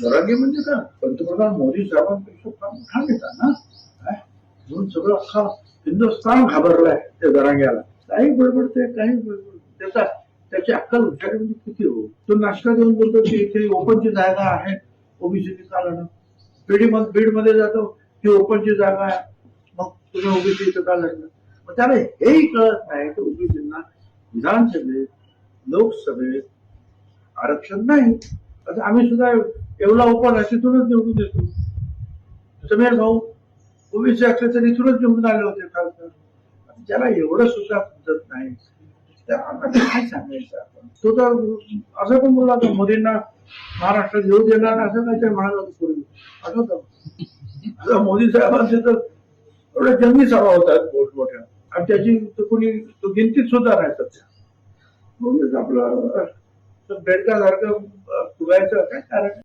जरांगे म्हणजे का पंतप्रधान मोदी साहेबांपेक्षा फार मोठा नेता ना. म्हणून सगळं अख्खा हिंदुस्थान घाबरलाय त्या जरांग्याला. काही बडबडते काही बडबड त्याची अक्कल हुशारी म्हणजे किती हो. तो नाश्ता देऊन बोलतो की इथे ओपनची जागा आहे ओबीसी काढणं. बीड मध्ये जातो ही ओपनची जागा आहे मग तुम्ही ओबीसी इथं का लढणं. मग त्याला हेही कळत नाही की ओबीसींना विधानसभेत लोकसभेत आरक्षण नाही. आता आम्ही सुद्धा एवढा ओपन आहे तिथूनच निवडून देतो. समीर भाऊ ओबीसी असले तरी इथूनच निवडून आले होते खासदार. ज्याला एवढं सुद्धा समजत नाही काय सांगायचं आपण. तो तर असं पण बोलला होता मोदींना महाराष्ट्रात येऊ देणार असं काहीतरी म्हणाल होतं पूर्वी आठवतं. मोदी साहेबांचे तर एवढ्या जंगी सभा होतात मोठमोठ्या आणि त्याची कोणी तो गिनतीत सुद्धा नाही सध्या. आपलं बेडका सारखं फुगायचं काय कारण.